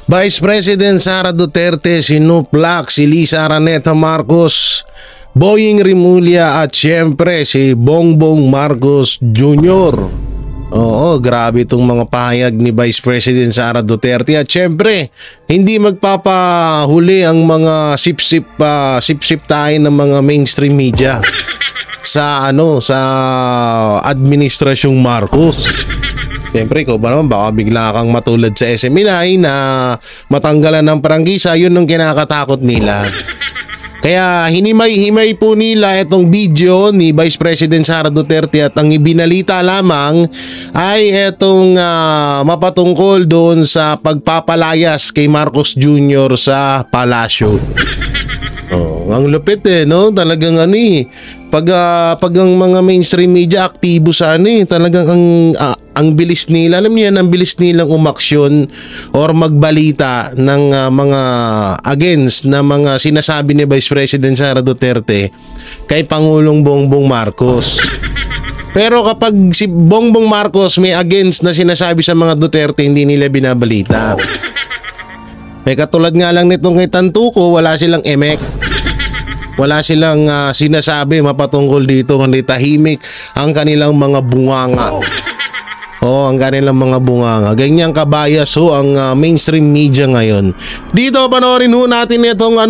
Vice President Sara Duterte, si Nuplak, si Liza Araneta Marcos, Boying Rimulya at syempre si Bongbong Marcos Jr. Oo, grabe itong mga pahayag ni Vice President Sara Duterte at syempre hindi magpapahuli ang mga sip-sip tayo ng mga mainstream media sa administrasyong Marcos. Siyempre, ikaw ba naman, baka bigla kang matulad sa SMNI na matanggalan ng prangkisa, yun ang kinakatakot nila. Kaya hinimay-himay po nila itong video ni Vice President Sara Duterte at ang ibinalita lamang ay itong mapatungkol doon sa pagpapalayas kay Marcos Jr. sa palasyo. Oh, ang lupit no? Talagang pag ang mga mainstream media aktibo sa talagang ang bilis nila, alam niyo yan, ang bilis nilang umaksyon or magbalita ng mga against na mga sinasabi ni Vice President Sara Duterte kay Pangulong Bongbong Marcos. Pero kapag si Bongbong Marcos may against na sinasabi sa mga Duterte, hindi nila binabalita. May katulad nga lang nitong kay Tantuco, wala silang emek. Wala silang sinasabi mapatungkol dito, kundi tahimik ang kanilang mga bunganga. Ang kanilang mga bunganga. Ganyang kabayas ang mainstream media ngayon. Dito panoorin natin etong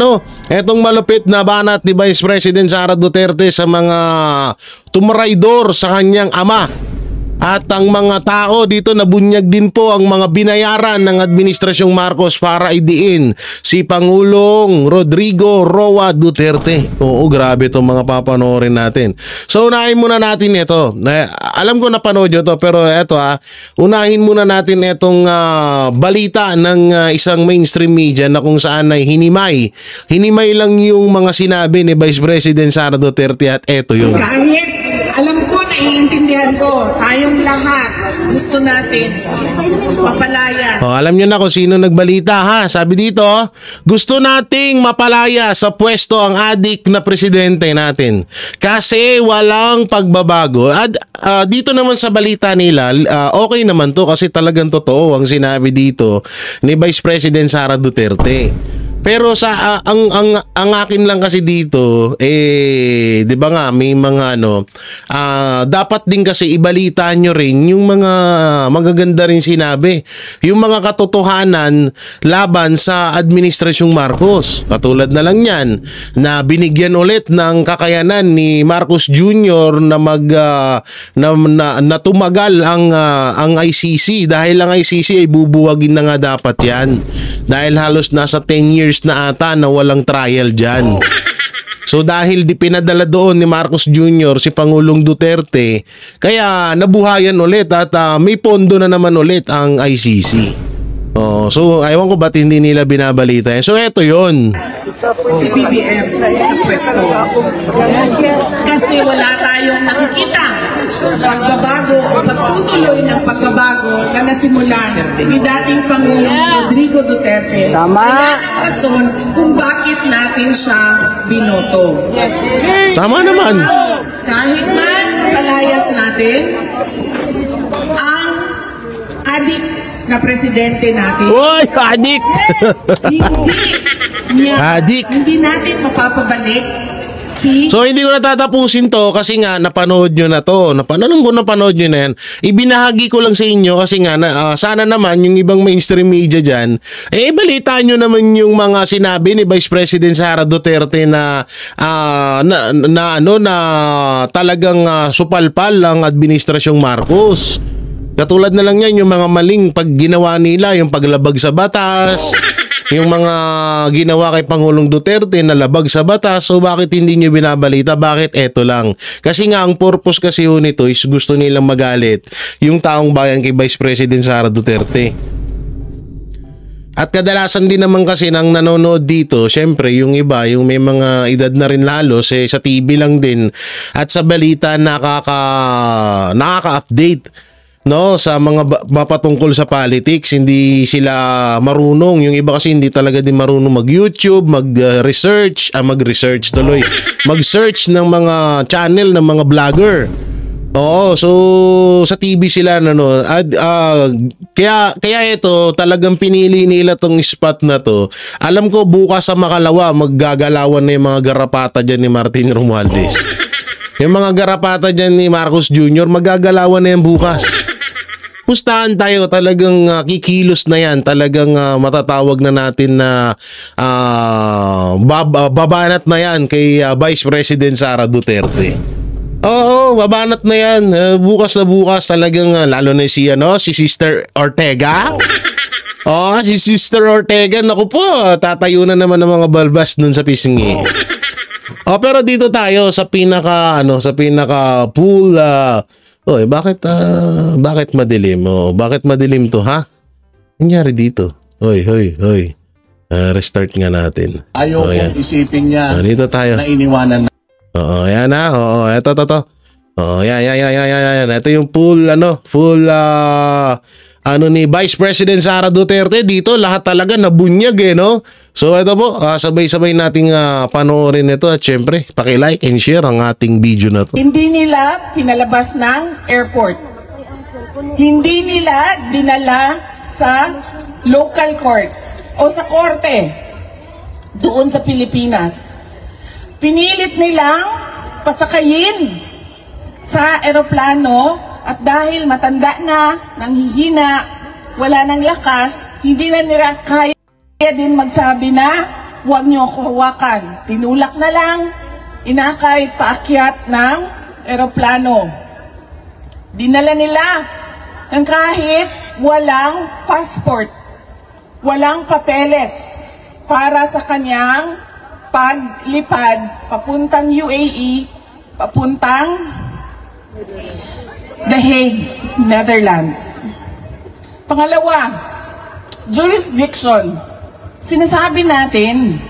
malupit na banat ni Vice President Sara Duterte sa mga tumraidor sa kanyang ama. At ang mga tao dito, nabunyag din po ang mga binayaran ng Administrasyong Marcos para idiin si Pangulong Rodrigo Roa Duterte. Oo, grabe itong mga papanoorin natin. So unahin muna natin ito. Alam ko napanood nyo to, pero ito unahin muna natin itong balita ng isang mainstream media na kung saan ay hinimay. Hinimay lang yung mga sinabi ni Vice President Sara Duterte at eto yun. Kahit alam ko, naiintindihan ko, tayong lahat gusto natin mapalaya. Alam nyo na kung sino nagbalita Sabi dito, gusto nating mapalaya sa pwesto ang adik na presidente natin kasi walang pagbabago. At dito naman sa balita nila, okay naman to kasi talagang totoo ang sinabi dito ni Vice President Sara Duterte. Pero sa ang akin lang kasi dito 'di ba nga may mga dapat din kasi ibalita nyo rin yung mga magaganda rin sinabi, yung mga katotohanan laban sa Administrasyong Marcos. Katulad na lang yan na binigyan ulit ng kakayanan ni Marcos Jr. na na tumagal ang ICC dahil ang ICC ay bubuwagin na nga dapat yan dahil halos nasa 10 years na ata na walang trial dyan. So dahil pinadala doon ni Marcos Jr. si Pangulong Duterte, kaya nabuhayan ulit at may pondo na naman ulit ang ICC. So ayaw ko ba't hindi nila binabalita. So eto yon. Si BBM sa pwesto. Kasi wala tayong nakikita pagbabago o pagtutuloy ng pagbabago na nasimulan ni dating Pangulong Rodrigo Duterte. Tama. Kaya ang rason kung bakit natin siya binoto. Yes. Tama naman. Kahit man palayas natin ang adik na presidente natin. Uy, adik! Hindi natin mapapabalik si... So hindi ko natatapusin to kasi nga napanood nyo na to. Napanood nyo na yan. Ibinahagi ko lang sa inyo kasi nga sana naman yung ibang mainstream media dyan, balita nyo naman yung mga sinabi ni Vice President Sara Duterte na talagang supalpal ang Administrasyong Marcos. Katulad na lang yan yung mga maling pag ginawa nila, yung paglabag sa batas, yung mga ginawa kay Pangulong Duterte na labag sa batas. So bakit hindi nyo binabalita? Bakit eto lang? Kasi nga ang purpose kasi nito is gusto nilang magalit yung taong bayan kay Vice President Sara Duterte. At kadalasan din naman kasi nang nanonood dito, syempre yung iba, yung may mga edad na rin lalo, sa TV lang din at sa balita nakaka-update sa mga mapatungkol sa politics. Hindi sila marunong. Yung iba kasi hindi talaga din marunong mag-YouTube, mag-research ng mga channel ng mga vlogger. Oo, so sa TV sila kaya ito talagang pinili nila tong spot na to. Alam ko bukas sa Makalawa maggagalawan na yung mga garapata diyan ni Martin Romualdez. Yung mga garapata diyan ni Marcos Jr. maggagalawan na yan bukas. Pustahan tayo, talagang kikilos na yan, talagang matatawag na natin na babanat na yan kay Vice President Sara Duterte. Oo, babanat na yan. Bukas na bukas talagang lalo na si Sister Ortega. Oh, si Sister Ortega, naku po, tatayo na naman ng mga balbas dun sa pisngi. Oh, pero dito tayo sa pinaka pool. Oy, bakit madilim? Oh, bakit madilim to, ha? Nangyari dito. Hoy. Restart nga natin. Ayaw kong isipin niya dito tayo. Na iniwanan na. Oo, yan na. Oo, ito. Oo, yan. Ito yung full ni Vice President Sara Duterte. Dito lahat talaga nabunyag no? So ito po, sabay-sabay nating panoorin ito at syempre, paki-like and share ang ating video na to. Hindi nila pinalabas ng airport. Hindi nila dinala sa local courts o sa korte doon sa Pilipinas. Pinilit nilang pasakayin sa eroplano at dahil matanda na, nanghihina, wala ng lakas, hindi na nila kaya din magsabi na huwag niyo ako hawakan. Tinulak na lang, inakay paakyat ng eroplano. Dinala nila ng kahit walang passport, walang papeles para sa kanyang paglipad papuntang UAE, papuntang The Hague, Netherlands. Pangalawa, jurisdiction. Sinasabi natin,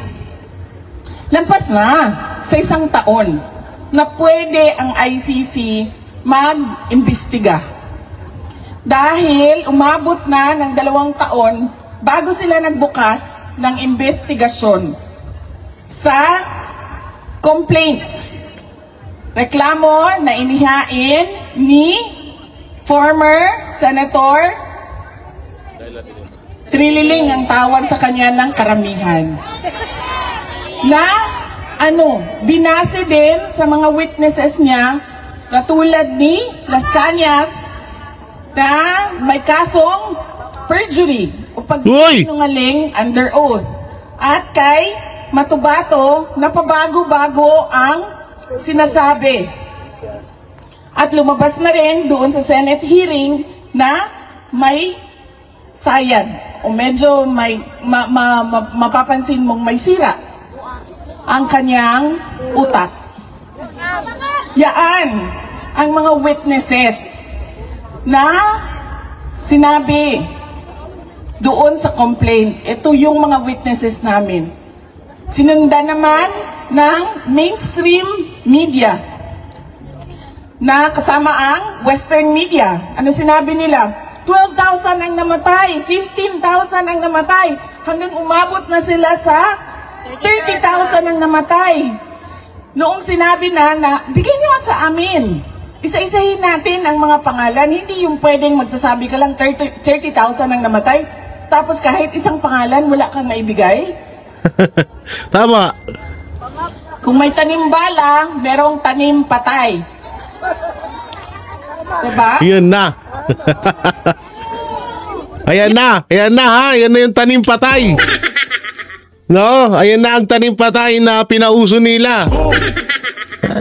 lampas na sa 1 taon na pwede ang ICC mag-imbestiga. Dahil umabot na ng 2 taon bago sila nagbukas ng investigasyon sa complaint, reklamo na inihain ni former Senator Trililing ang tawag sa kanya ng karamihan. Na binase din sa mga witnesses niya katulad ni Las Cañas na may kasong perjury o pagsinungaling under oath. At kay Matubato, napabago-bago ang sinasabi. At lumabas na rin doon sa Senate hearing na may sayad o medyo may mapapansin mong may sira ang kanyang utak. Yaan ang mga witnesses na sinabi doon sa complaint. Ito yung mga witnesses namin. Sinundan naman ng mainstream media na kasama ang Western media. Ano sinabi nila? 12,000 ang namatay, 15,000 ang namatay, hanggang umabot na sila sa 30,000 ang namatay. Noong sinabi na bigyan nyo sa amin, isa-isahin natin ang mga pangalan, hindi yung pwedeng magsasabi ka lang 30,000 ang namatay, tapos kahit isang pangalan wala kang maibigay. Tama. Kung may tanim bala, merong tanim patay. Diba? Yun na. Ayan na ha, yan na yung tanim patay. No, ayan na ang tanim patay na pinauso nila.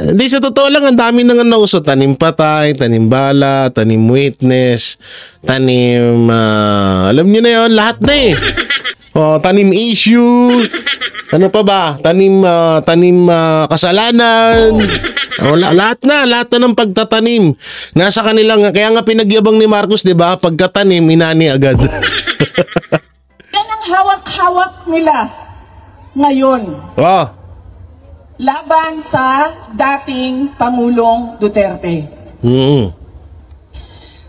Hindi, sa totoo lang, ang dami nang nauso. Tanim patay, tanim bala, tanim witness, tanim, alam nyo na yun, lahat na eh. Oh, tanim issue. Ano pa ba? Tanim kasalanan. Oh, lahat na ng pagtatanim. Nasa kanilang, kaya nga pinagyabang ni Marcos, 'di ba? Pagkatanim, inani agad. Yan ang hawak-hawak nila ngayon. Oh. Laban sa dating Pangulong Duterte.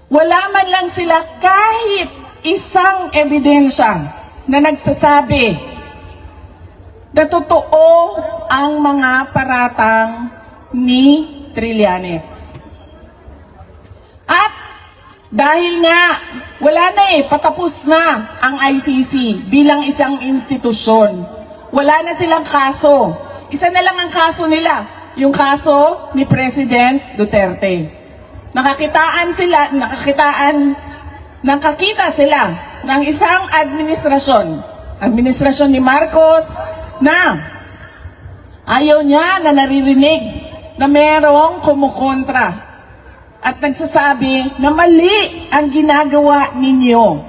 Wala man lang sila kahit isang ebidensya na nagsasabi na totoo ang mga paratang ni Trillanes. Dahil nga, wala na patapos na ang ICC bilang isang institusyon. Wala na silang kaso. Isa na lang ang kaso nila, yung kaso ni President Duterte. Nakakita sila ng isang administrasyon ni Marcos na ayaw niya na naririnig na merong kumukontra at nagsasabi na mali ang ginagawa ninyo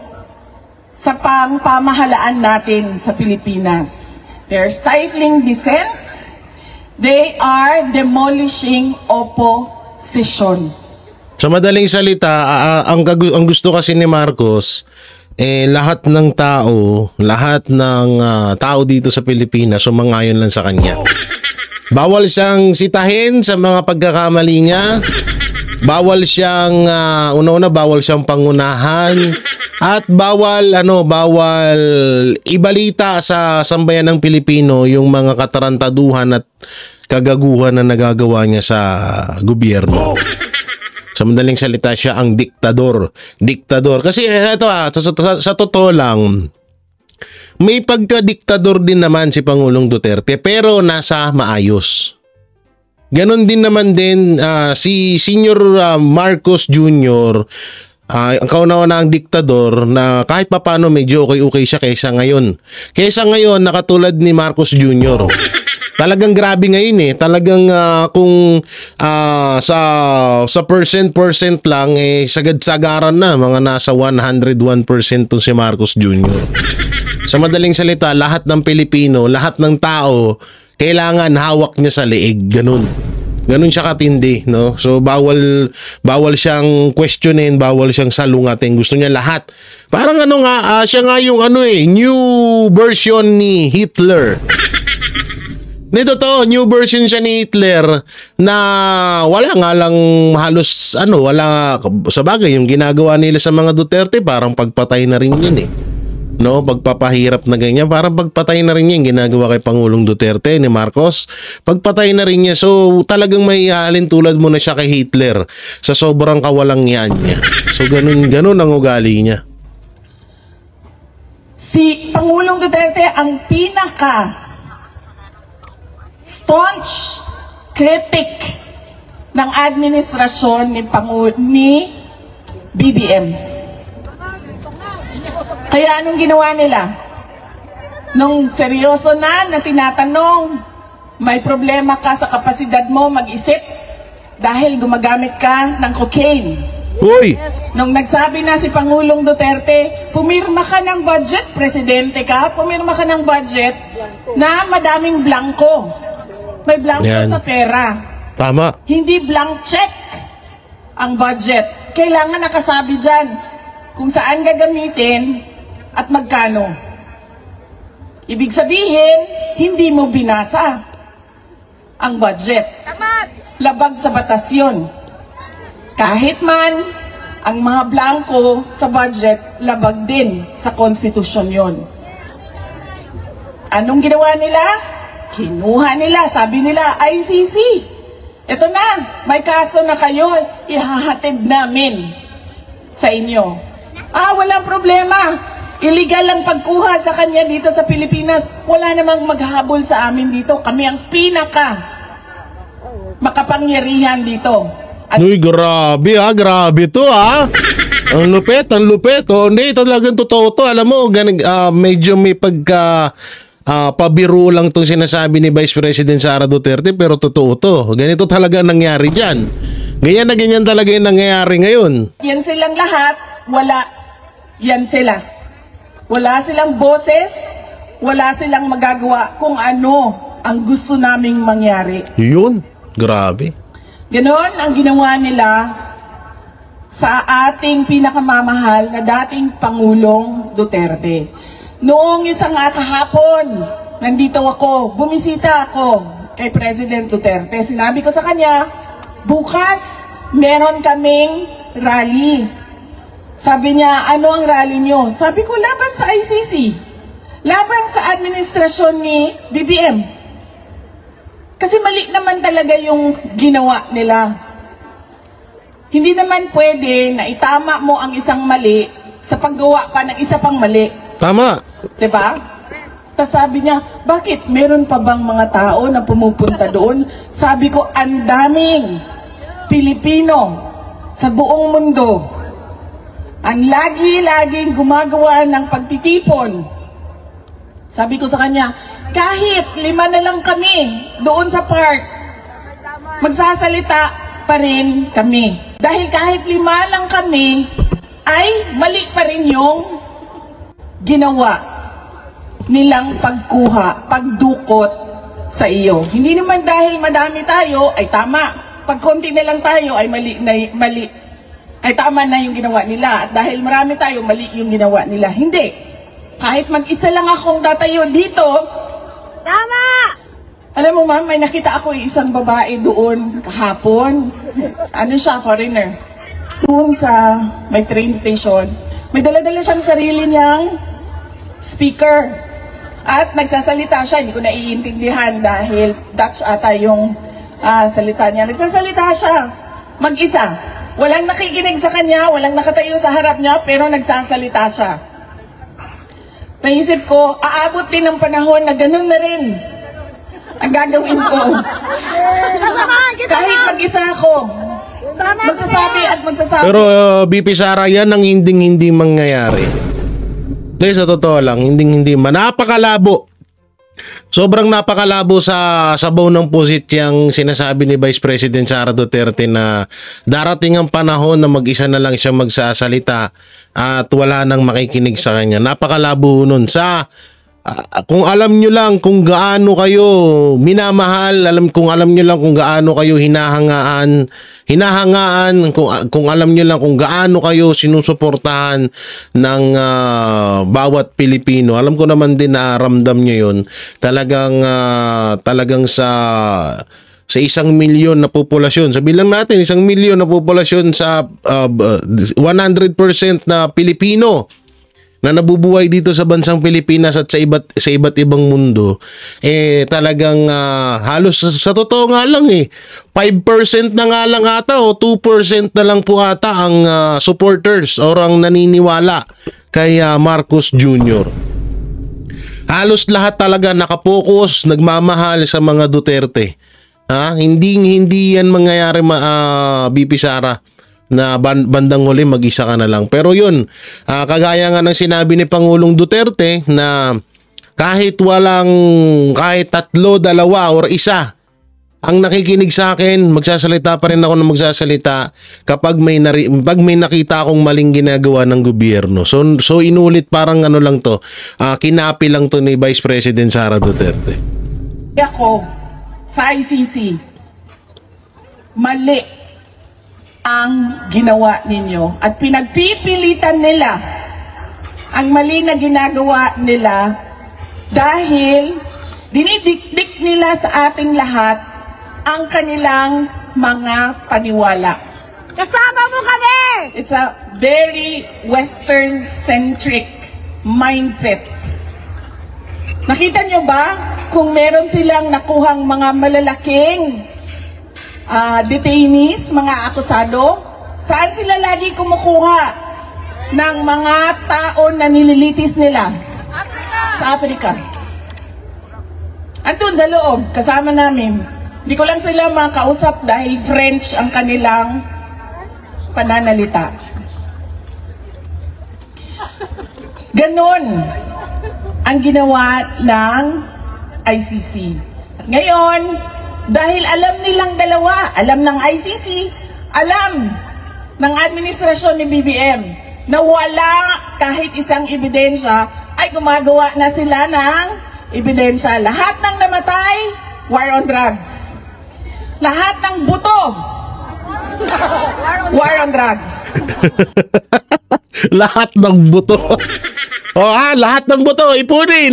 sa pamahalaan natin sa Pilipinas. They're stifling dissent. They are demolishing opposition. Sa madaling salita, ang gusto kasi ni Marcos, lahat ng tao dito sa Pilipinas sumangayon lang sa kanya. Bawal siyang sitahin sa mga pagkakamali niya. Bawal siyang bawal siyang pangunahan at bawal ibalita sa sambayan ng Pilipino yung mga katarantaduhan at kagaguhan na nagagawa niya sa gobyerno. Sa madaling salita, siya ang diktador. Kasi ito sa totoo lang, may pagka-diktador din naman si Pangulong Duterte pero nasa maayos. Ganon din naman din si Senior Marcos Jr. Ang kauna-una ang diktador na kahit papano medyo okay siya kaysa ngayon. Na katulad ni Marcos Jr. Talagang grabe ngayon Talagang kung sa percent lang sagad-sagaran na mga nasa 101% tong si Marcos Jr. Sa madaling salita, lahat ng Pilipino, lahat ng tao kailangan hawak niya sa leeg, ganun siya katindi, no? So bawal siyang questionin, bawal siyang salungatin. Gusto niya lahat. Parang siya nga yung new version ni Hitler. Nito new version siya ni Hitler na wala nga lang halos wala sa bagay yung ginagawa nila sa mga Duterte, parang pagpatay na rin yun no, pagpapahirap na ganyan, parang pagpatay na rin yung ginagawa kay Pangulong Duterte ni Marcos, pagpatay na rin niya. So talagang may halin tulad mo na siya kay Hitler sa sobrang kawalang-yan niya. So ganun ang ugali niya. Si Pangulong Duterte ang pinaka staunch critic ng administrasyon ni BBM. Kaya anong ginawa nila? Nung seryoso na tinatanong, may problema ka sa kapasidad mo mag-isip dahil gumagamit ka ng cocaine. Uy! Nung nagsabi na si Pangulong Duterte, pumirma ka ng budget, presidente ka, pumirma ka ng budget na madaming blanco. May blanco sa pera. Tama. Hindi blank check ang budget. Kailangan nakasabi dyan kung saan gagamitin at magkano. Ibig sabihin, hindi mo binasa ang budget. Labag sa batas yun. Kahit man, ang mga blanco sa budget, labag din sa konstitusyon yun. Anong ginawa nila? Kinuha nila, sabi nila, ICC. Ito na, may kaso na kayo, ihahatid namin sa inyo. Walang problema. Illegal ang pagkuha sa kanya dito sa Pilipinas. Wala namang maghabol sa amin dito. Kami ang pinaka makapangyarihan dito. Uy, grabe grabe to Ang lupet. Hindi, talagang totoo to. Alam mo, medyo may pabiro lang itong sinasabi ni Vice President Sara Duterte, pero totoo to. Ganito talaga nangyari dyan. Ganyan na ganyan talaga yung nangyayari ngayon. Yan silang lahat, yan sila. Wala silang boses, wala silang magagawa kung ano ang gusto naming mangyari. Yun, grabe. Ganon ang ginawa nila sa ating pinakamamahal na dating Pangulong Duterte. Noong isang kahapon, nandito ako, bumisita ako kay President Duterte. Sinabi ko sa kanya, bukas meron kaming rally. Sabi niya, ano ang rally nyo? Sabi ko, laban sa ICC. Laban sa administrasyon ni BBM. Kasi mali naman talaga yung ginawa nila. Hindi naman pwede na itama mo ang isang mali sa paggawa pa ng isa pang mali. Tama. Diba? Tapos sabi niya, bakit meron pa bang mga tao na pumupunta doon? Sabi ko, ang daming Pilipino sa buong mundo ang lagi-laging gumagawa ng pagtitipon. Sabi ko sa kanya, kahit 5 na lang kami doon sa park, magsasalita pa rin kami. Dahil kahit 5 lang kami, ay mali pa rin yung ginawa nilang pagkuha, pagdukot sa iyo. Hindi naman dahil madami tayo, ay tama. Pag konti na lang tayo, ay mali. Ay tama na yung ginawa nila. At dahil marami tayo, mali yung ginawa nila. Hindi. Kahit mag-isa lang akong tatayo dito, tama! Alam mo ma'am, may nakita ako isang babae doon kahapon. Ano siya, foreigner. Doon sa may train station. May dala-dala siyang sarili niyang speaker. At nagsasalita siya, hindi ko naiintindihan dahil Dutch ata yung salita niya. Nagsasalita siya, mag-isa. Walang nakikinig sa kanya, walang nakatayo sa harap niya, pero nagsasalita siya. Naisip ko, aabot din ng panahon na ganun na rin ang gagawin ko. Kahit mag-isa ako, magsasabi at magsasabi. Pero BP Sara, yan ang hindi mangyayari. Dahil sa totoo lang, hindi napakalabo. Sobrang napakalabo sa sabaw ng pusit yung sinasabi ni Vice President Sara Duterte na darating ang panahon na mag-isa na lang siya magsasalita at wala nang makikinig sa kanya. Napakalabo nun. Kung alam nyo lang kung gaano kayo minamahal, kung alam nyo lang kung gaano kayo hinahangaan, kung alam nyo lang kung gaano kayo sinusuportahan ng bawat Pilipino. Alam ko naman din na ramdam nyo yun. Talagang sa 1 milyon na populasyon. Sabihin lang natin, 1 milyon na populasyon sa 100% na Pilipino na nabubuhay dito sa bansang Pilipinas at sa iba't ibang mundo, talagang halos sa totoo nga lang 5% na nga lang ata o 2% na lang po ata ang supporters o ang naniniwala kay Marcos Jr. Halos lahat talaga nakapokus, nagmamahal sa mga Duterte. Hindi yan mangyayari BP Sara na bandang huli mag-isa ka na lang. Pero yun, kagaya nga ng sinabi ni Pangulong Duterte na kahit 3, 2 or 1 ang nakikinig sa akin, magsasalita pa rin ako na magsasalita kapag may nakita akong maling ginagawa ng gobyerno. So inulit, parang ano lang to, kinapi lang to ni Vice President Sara Duterte. Ako, sa ICC, mali ang ginawa ninyo at pinagpipilitan nila ang mali na ginagawa nila dahil dinidikdik nila sa ating lahat ang kanilang mga paniwala. Kasama mo kami! It's a very Western-centric mindset. Nakita nyo ba kung meron silang nakuhang mga malalaking detainees, mga akusado, saan sila lagi kumukuha ng mga tao na nililitis nila? Sa Africa. Andun sa loob, kasama namin. Hindi ko lang sila makausap dahil French ang kanilang pananalita. Ganon ang ginawa ng ICC. At ngayon, dahil alam nilang dalawa, alam ng ICC, alam ng administrasyon ni BBM na wala kahit isang ebidensya, ay gumagawa na sila ng ebidensya. Lahat ng namatay, war on drugs. Lahat ng buto, war on drugs. Lahat ng buto. Lahat ng buto, ipunin.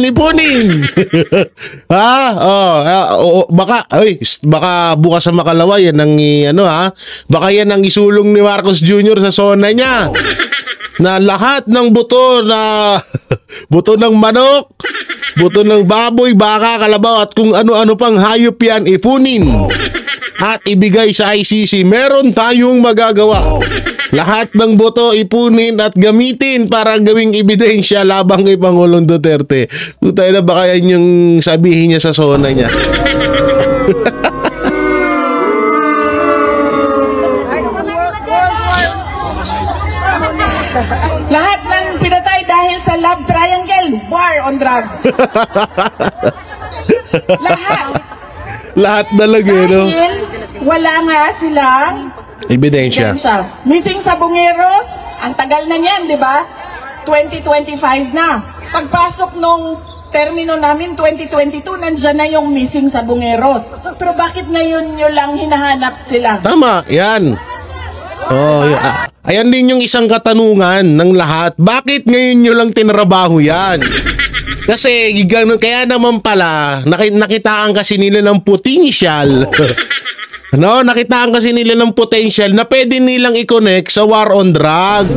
Baka bukas sa Makalawa yan ang baka yan ang isulong ni Marcos Jr. sa zona niya. Na lahat ng buto buto ng manok, buto ng baboy, baka, kalabaw at kung ano-ano pang hayop yan, ipunin. at ibigay sa ICC, meron tayong magagawa. Lahat ng boto ipunin at gamitin para gawing ebidensya labang kay Pangulong Duterte. Putay na, baka yan yung sabihin niya sa sona niya. Lahat ng pinatay dahil sa love triangle, war on drugs. Lahat. Lahat talaga, no? Dahil wala nga silang Ebidensya. Missing sa Bungeros, ang tagal na niyan, di ba? 2025 na. Pagpasok nung termino namin, 2022, nandyan na yung missing sa Bungeros. Pero bakit ngayon nyo lang hinahanap sila? Tama, yan. Oh, ayan din yung isang katanungan ng lahat. Bakit ngayon nyo lang tinrabaho yan? Kasi ganun, kaya naman pala, nakitaan kasi nila ng potential. No, nakitaan kasi nila ng potential na pwede nilang i-connect sa war on drug.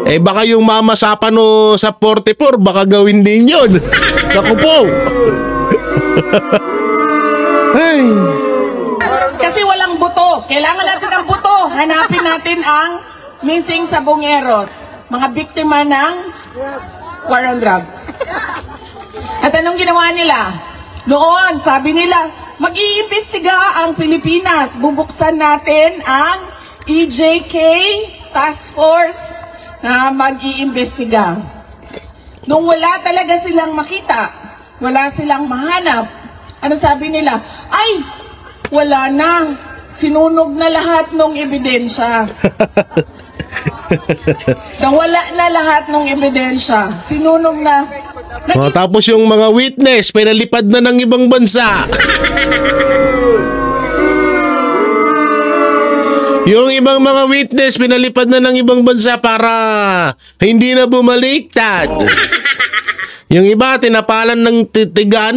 Eh baka yung mama Sapano sa 44, baka gawin din yun. Naku po. Ay. Kasi walang buto. Kailangan natin ng buto. Hanapin natin ang missing sa Bungeros. Mga biktima ng war on drugs. At anong ginawa nila? Noon, sabi nila, mag-iimbestiga ang Pilipinas. Bubuksan natin ang EJK Task Force na mag-iimbestiga. Nung wala talaga silang makita, wala silang mahanap, ano sabi nila? Ay, wala na. Sinunog na lahat ng ebidensya. Nawala na lahat ng ebidensya. Sinunog na. Tapos yung mga witness, pinalipad na ng ibang bansa. Yung ibang mga witness, pinalipad na ng ibang bansa para hindi na bumaliktad. Yung iba, tinapalan ng tig 10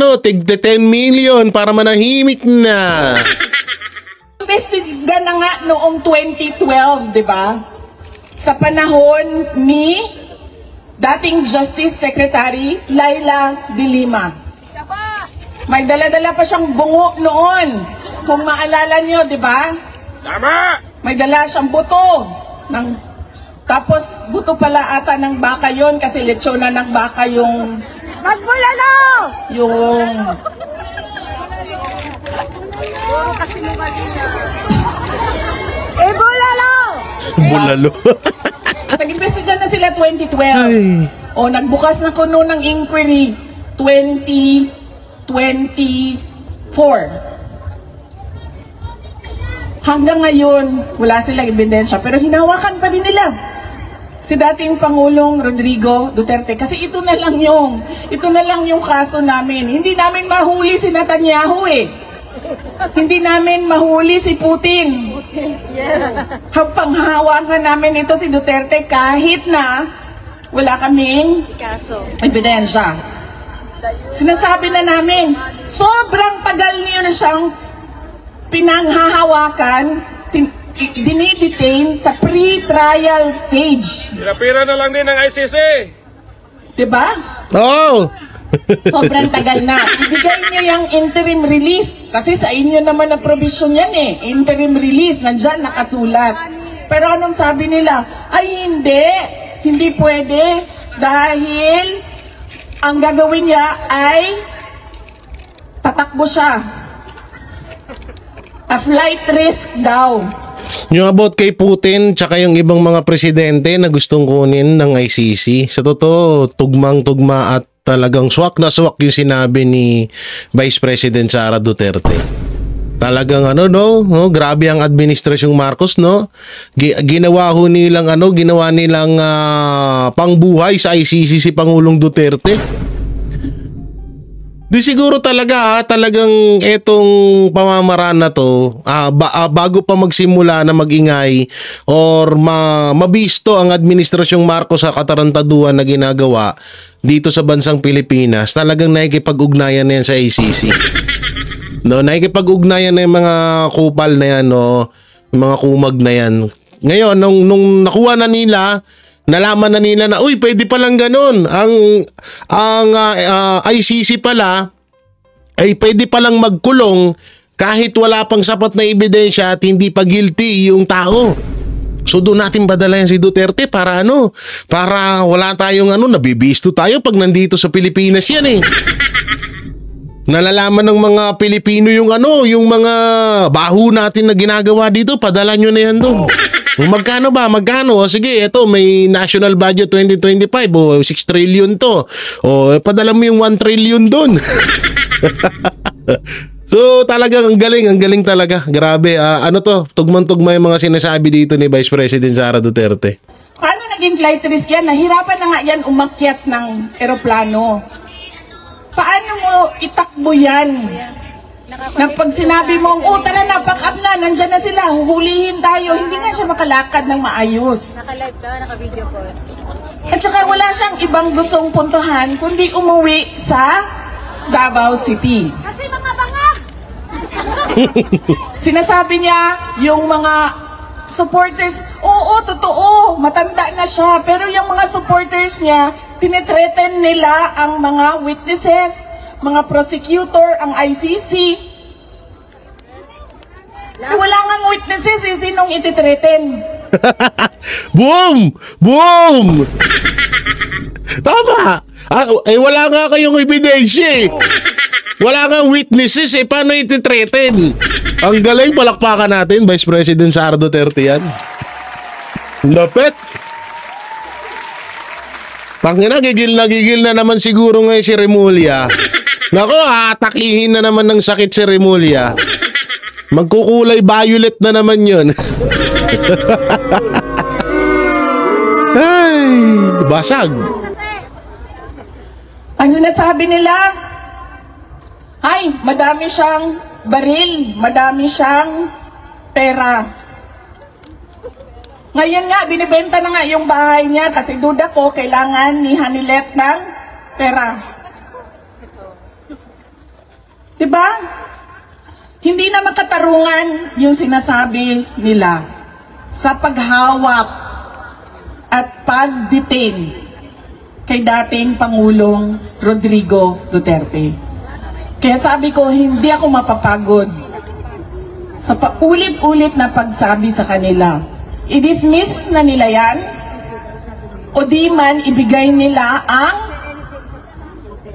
million para manahimik na. Investiga na nga noong 2012, di ba? Sa panahon ni dating Justice Secretary Laila De Lima. May dala-dala pa siyang bungo noon. Kung maalala niyo, di ba? Tama! May dala siyang buto. Tapos buto pala ata ng baka yon kasi lechona ng baka yung... Magbulalo! Yung... Kasi lumalina. Eh, bulalo! Bulalo. Nag-imbestiga na sila 2012. O, nagbukas na kuno ng inquiry 2024. Hanggang ngayon, wala silang ebidensya. Pero hinawakan pa din nila si dating Pangulong Rodrigo Duterte. Kasi ito na lang yung kaso namin. Hindi namin mahuli si Netanyahu eh. Hindi namin mahuli si Putin. Panghahawakan namin ito si Duterte kahit na wala kaming ebidensya. Sinasabi na namin, sobrang tagal niyo na siyang pinanghahawakan, dinidetain sa pre-trial stage. Pira-pira na lang din ng ICC. Diba? Oh! Sobrang tagal na. Ibigay niyo yung interim release. Kasi sa inyo naman na provision yan eh. Interim release. Nandyan nakasulat. Pero anong sabi nila? Ay hindi. Hindi pwede. Dahil ang gagawin niya ay tatakbo siya. A flight risk daw. Yung about kay Putin tsaka yung ibang mga presidente na gustong kunin ng ICC, sa totoo, tugmang-tugma at talagang swak na swak yung sinabi ni Vice President Sara Duterte. Talagang grabe ang administrasyong Marcos, no? Ginawa nilang pangbuhay sa ICC si Pangulong Duterte. Di siguro talagang etong pamamaraan na to, bago pa magsimula na magingay or mabisto ang administrasyong Marcos sa katarantaduhan na ginagawa dito sa bansang Pilipinas, talagang nakikipag-ugnayan na yan sa ICC. No, nakikipag-ugnayan na yung mga kupal na yan, no? Yung mga kumag na yan. Ngayon, nung nakuha na nila, nalaman na nila na, uy, pwede palang ganun. Ang ICC pala, ay pwede palang magkulong kahit wala pang sapat na ebidensya at hindi pa guilty yung tao. So doon natin badalayan si Duterte para ano? Para wala tayong nabibisto tayo pag nandito sa Pilipinas yan eh. Nalalaman ng mga Pilipino yung yung mga baho natin na ginagawa dito, padala nyo na yan doon. Magkano ba? Magkano? O sige, eto may national budget 2025 o 6 trillion to. O padala mo yung 1 trillion doon. So talagang ang galing talaga. Grabe, tugmang-tugma yung mga sinasabi dito ni Vice President Sara Duterte. Paano naging flight risk yan? Nahirapan na nga yan umakyat ng eroplano. Paano mo itakbo yan? Na pag sinabi mo, tara na, pack up na, nandyan na sila, huhulihin tayo. Hindi nga siya makalakad ng maayos. Naka-live ka, naka-video ko. At saka wala siyang ibang gustong puntuhan kundi umuwi sa Davao City. Kasi mga banga! Sinasabi niya yung mga supporters, oo, totoo, matanda na siya. Pero yung mga supporters niya, tinitreaten nila ang mga witnesses, mga prosecutor, ang ICC. Wala nga witnesses, sinong ititreaten? Boom! Boom! Tama! Wala nga kayong ebidensya eh. Wala nga witnesses eh. Paano ititreaten? Ang galing, palakpakan natin, Vice President Sara Duterte yan. Lapit! Pangina, gigil na naman siguro ngayon si Remulla. Nako, atakihin na naman ng sakit si Remulla. Magkukulay violet na naman yun. Ay, basag. Ang sinasabi nila, ay, madami siyang baril, madami siyang pera. Ngayon nga, binibenta na nga yung bahay niya kasi duda ko, kailangan ni Hanilet ng pera. Diba? Hindi na makatarungan yung sinasabi nila sa paghawak at pag-detain kay dating Pangulong Rodrigo Duterte. Kaya sabi ko, hindi ako mapapagod sa paulit-ulit na pagsabi sa kanila. I-dismiss na nila yan o di man ibigay nila ang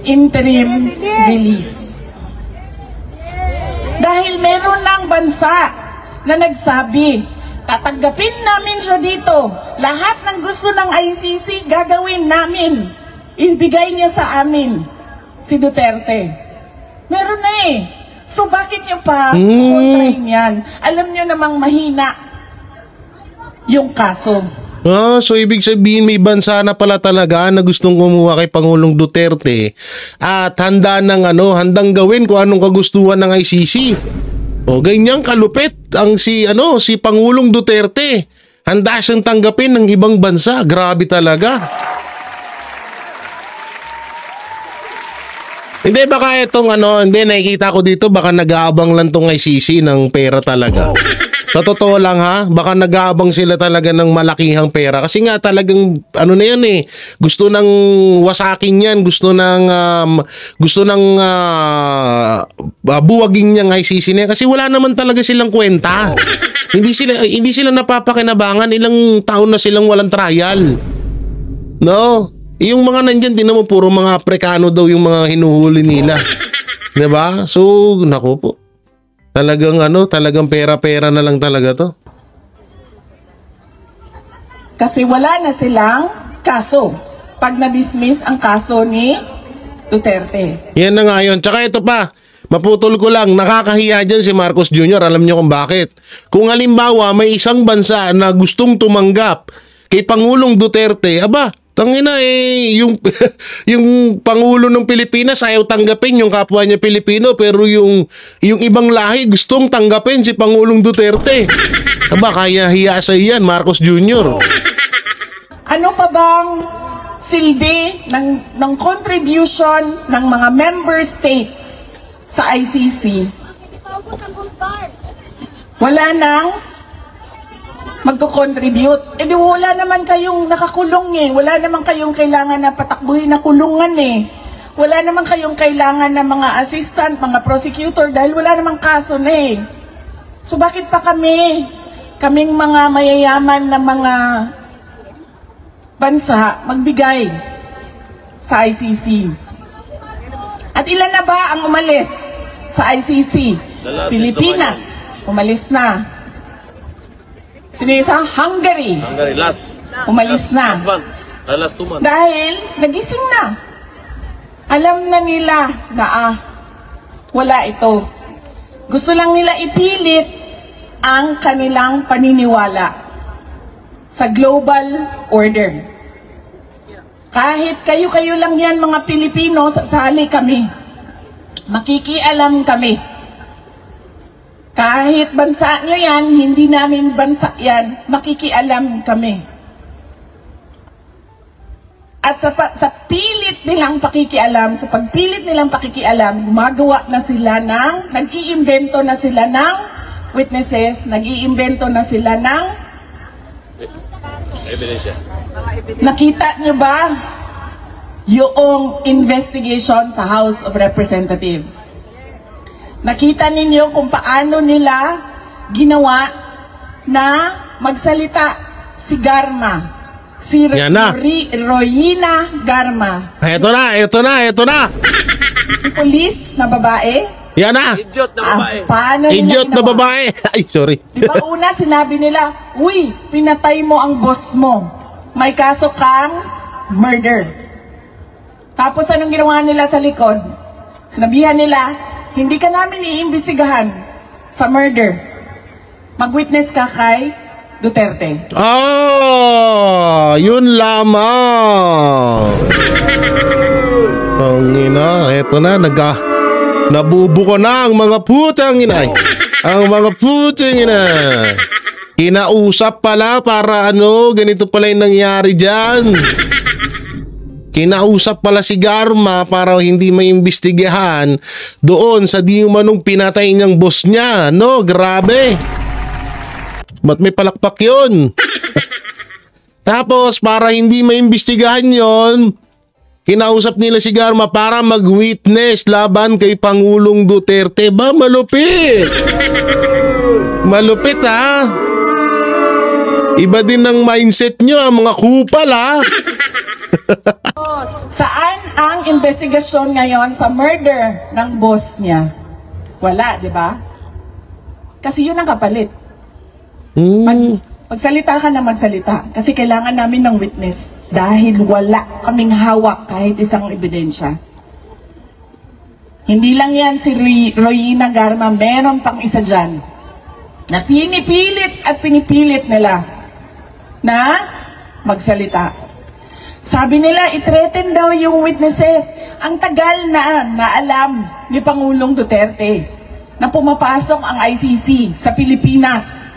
interim release. Dahil meron ng bansa na nagsabi, tatanggapin namin siya dito. Lahat ng gusto ng ICC gagawin namin. Ibigay niya sa amin si Duterte. Meron na eh. So bakit niyo pa kontrahin yan? Alam niyo namang mahina yung kaso. So ibig sabihin may bansa na pala talaga na gustong kumuha kay Pangulong Duterte at handang gawin kung anong kagustuhan ng ICC. O ganyan kalupit ang si Pangulong Duterte. Handa siyang tanggapin ng ibang bansa. Grabe talaga. Hindi baka hindi nakikita ko dito baka nag-aabang lang tong ICC ng pera talaga. Sa totoo lang ha, baka nag-aabang sila talaga ng malakihang pera. Kasi nga talagang, na yan eh, gusto ng wasakin yan, gusto ng buwagin niyang ICC na yan. Kasi wala naman talaga silang kwenta. Hindi sila napapakinabangan, ilang taon na silang walang trial. No? Yung mga nandyan, din naman puro mga Aprikano daw yung mga hinuhuli nila. Diba? So, naku po. Talagang pera-pera na lang talaga to. Kasi wala na silang kaso pag na-dismiss ang kaso ni Duterte. Yan na nga yun. Tsaka ito pa, maputol ko lang, nakakahiya dyan si Marcos Jr. Alam nyo kung bakit. Kung halimbawa may isang bansa na gustong tumanggap kay Pangulong Duterte, tangina yung Pangulo ng Pilipinas ayaw tanggapin yung kapwa niya Pilipino pero yung ibang lahi gustong tanggapin si Pangulong Duterte. Kaya hiya sa iyan, Marcos Jr. Ano pa bang silbi ng contribution ng mga member states sa ICC? Wala nang magko-contribute. Di wala naman kayong nakakulong eh. Wala naman kayong kailangan na patakbuhin na kulungan eh. Wala naman kayong kailangan ng mga assistant, mga prosecutor dahil wala namang kaso na eh. So bakit pa kaming mga mayayaman na mga bansa magbigay sa ICC? At ilan na ba ang umalis sa ICC? Pilipinas, umalis na. Sino isa? Hungary, Hungary, last umalis na. month. Last 2 months. Dahil nagising na. Alam na nila na wala ito. Gusto lang nila ipilit ang kanilang paniniwala sa global order. Kahit kayo-kayo lang yan mga Pilipino, sasali kami. Makikialam kami. Kahit bansa nyo yan, hindi namin bansa yan, makikialam kami. At sa pilit nilang pakikialam, sa pagpilit nilang pakikialam, gumagawa na sila ng, nag-iimbento na sila ng witnesses, nag-iimbento na sila ng Ebidensya. nakita nyo ba yung investigation sa House of Representatives? Nakita ninyo kung paano nila ginawa na magsalita si Garma, si Yan na. Royina Garma, Eto na. pulis na babae. Yan na. Idiot na babae. Paano nila Idiot na ginawa? babae. Ay, sorry. Di ba una sinabi nila, uy, pinatay mo ang boss mo. May kaso kang murder. Tapos anong ginawa nila sa likod? Sinabihan nila, hindi ka namin iimbestigahan sa murder. Mag-witness ka kay Duterte. Yun lamang. Ang ina, eto na, nabubuko na ang mga putang ina. Ang mga putang ina. Kinausap pala para ganito pala yung nangyari dyan. Kinausap pala si Garma para hindi maimbestigahan doon sa di umanong pinatay niyang boss niya. No, grabe. Ba't may palakpak yun? Tapos para hindi maimbestigahan yon, kinausap nila si Garma para mag-witness laban kay Pangulong Duterte. Ba, malupit. Malupit ha. Iba din ang mindset nyo, ang mga kupal ha. Saan ang investigasyon ngayon sa murder ng boss niya? Wala, di ba? Kasi yun ang kapalit. Magsalita ka na magsalita kasi kailangan namin ng witness dahil wala kaming hawak kahit isang ebidensya. Hindi lang yan si Royina Garma, meron pang isa dyan na pinipilit nila na magsalita. Sabi nila, i-threaten daw yung witnesses. Ang tagal na alam ni Pangulong Duterte na pumapasok ang ICC sa Pilipinas.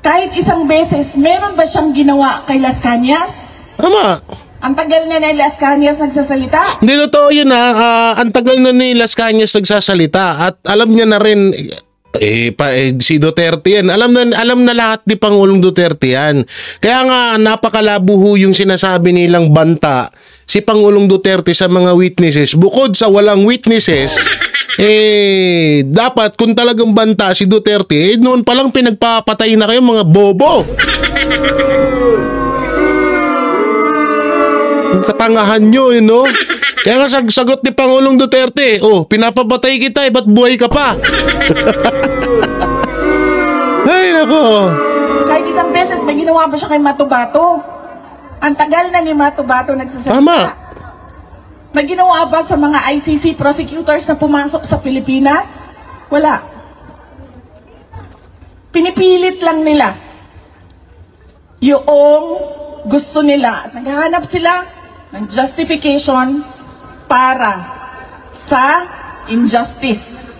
Kahit isang beses, meron ba siyang ginawa kay Las Cañas? Tama. Ang tagal na Las Cañas nagsasalita. Hindi, totoo yun ha. Ang tagal na ni Las Cañas nagsasalita at alam niya na rin si Duterte yan. Alam na lahat ni Pangulong Duterte yan. Kaya nga napakalabo yung sinasabi nilang banta si Pangulong Duterte sa mga witnesses. Bukod sa walang witnesses, dapat kung talagang banta si Duterte, noon palang pinagpapatay na kayo mga bobo. Ang katangahan nyo, no? Kaya nga sagot ni Pangulong Duterte, pinapapatay kita, ba't buhay ka pa? Ay, nako. Kahit isang beses, may ginawa ba siya kay Matubato? Ang tagal na ni Matubato nagsasalita. Tama. May ginawa ba sa mga ICC prosecutors na pumasok sa Pilipinas? Wala. Pinipilit lang nila yung gusto nila. Naghahanap sila ng justification para sa injustice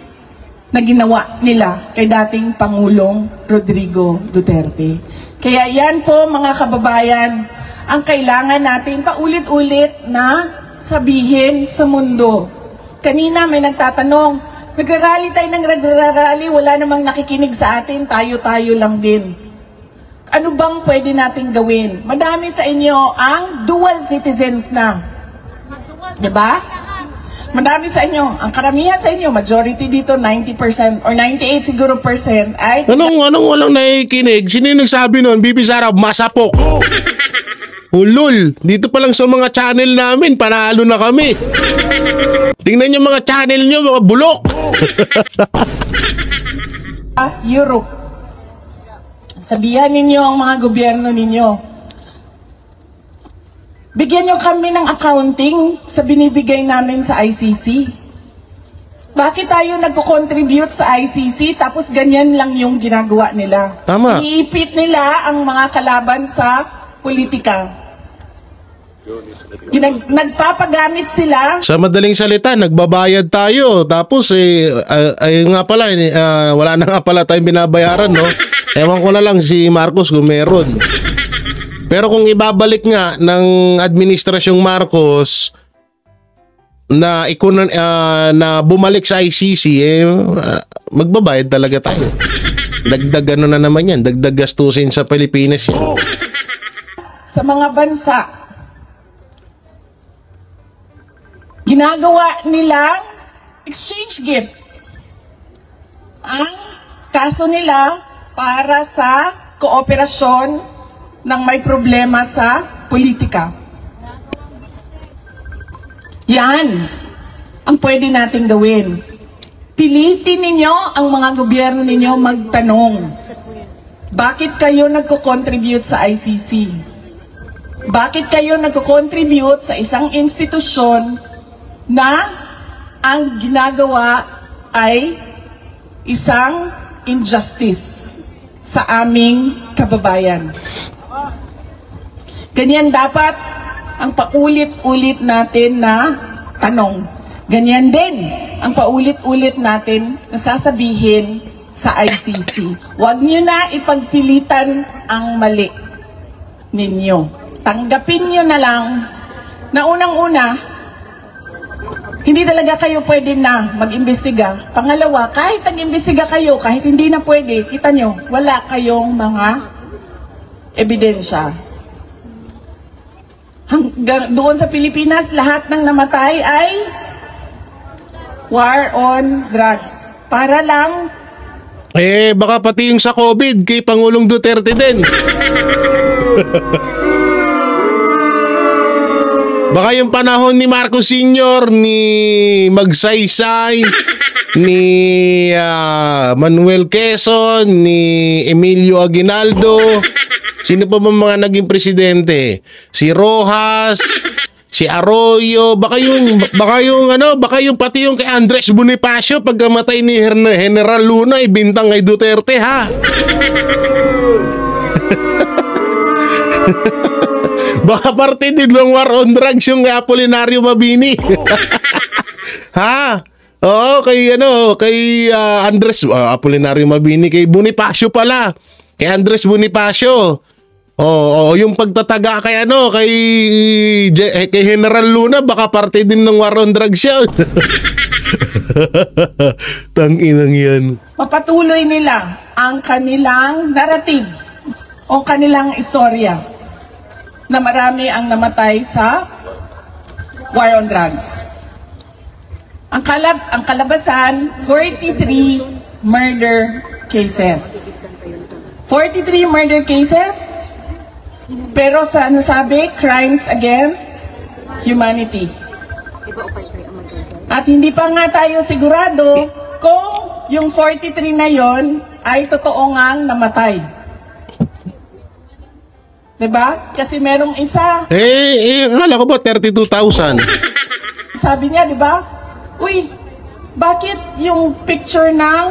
na ginawa nila kay dating Pangulong Rodrigo Duterte. Kaya yan po mga kababayan, ang kailangan natin paulit-ulit na sabihin sa mundo. Kanina may nagtatanong, nagrarally tayo ng nagrarally, wala namang nakikinig sa atin, tayo-tayo lang din. Ano bang pwede nating gawin? Madami sa inyo ang dual citizens na. Diba? Madami sa inyo, ang karamihan sa inyo, majority dito, 90% or 98 siguro percent ay... Anong walang nakikinig? Sino yung nagsabi nun? Bibi Sara, masapok. Ulul, dito pa lang sa mga channel namin, panalo na kami. Tingnan yung mga channel nyo, mga bulok. Europe. Sabihan ninyo ang mga gobyerno ninyo. Bigyan nyo kami ng accounting sa binibigay namin sa ICC. Bakit tayo nagko-contribute sa ICC tapos ganyan lang yung ginagawa nila? Tama. Iniipit nila ang mga kalaban sa politika. Nagpapagamit sila. Sa madaling salita, nagbabayad tayo. Tapos, nga pala, wala na nga pala tayong binabayaran, no? Ewan ko na lang si Marcos kung meron. Pero kung ibabalik nga ng Administrasyong Marcos na na bumalik sa ICC, magbabayad talaga tayo. Dagdag ano na naman yan, dagdag gastusin sa Pilipinas yan. Sa mga bansa, ginagawa nilang exchange gift. Ang kaso nila para sa kooperasyon ng may problema sa politika. Yan ang pwede nating gawin. Pilitin ninyo ang mga gobyerno ninyo magtanong. Bakit kayo nagko-contribute sa ICC? Bakit kayo nagko-contribute sa isang institusyon na ang ginagawa ay isang injustice sa aming kababayan? Ganyan dapat ang paulit-ulit natin na tanong. Ganyan din ang paulit-ulit natin na sasabihin sa ICC. Huwag niyo na ipagpilitan ang mali ninyo. Tanggapin niyo na lang na unang-una, hindi talaga kayo pwede na mag-imbestiga. Pangalawa, kahit nag-imbestiga kayo, kahit hindi na pwede, kita nyo, wala kayong mga ebidensya. Doon sa Pilipinas, lahat ng namatay ay war on drugs. Para lang... baka pati yung sa COVID kay Pangulong Duterte din. Baka yung panahon ni Marcos Sr., ni Magsaysay, ni Manuel Quezon, ni Emilio Aguinaldo. Sino pa ba mga naging presidente? Si Rojas, si Arroyo, baka yung pati yung kay Andres Bonifacio pagkamatay ni General Luna ibintang kay Duterte, ha? Baka parte din ng war on drugs yung kay Apolinario Mabini. Ha? Oo, kay Andres Apolinario Mabini, kay Bonifacio pala. Kay Andres Bonifacio. Yung pagtataga kay kay General Luna, baka parte din ng war on drugs siya. Tanginang yan. Mapatuloy nila ang kanilang narrative o kanilang istorya na marami ang namatay sa war on drugs. Ang kalabasan, 43 murder cases. 43 murder cases, pero sa nasabi, crimes against humanity. At hindi pa nga tayo sigurado kung yung 43 na yon ay totoo ngang namatay. Diba? Kasi merong isa. Akala ko ba 32,000? Sabi niya, diba? Uy, bakit yung picture ng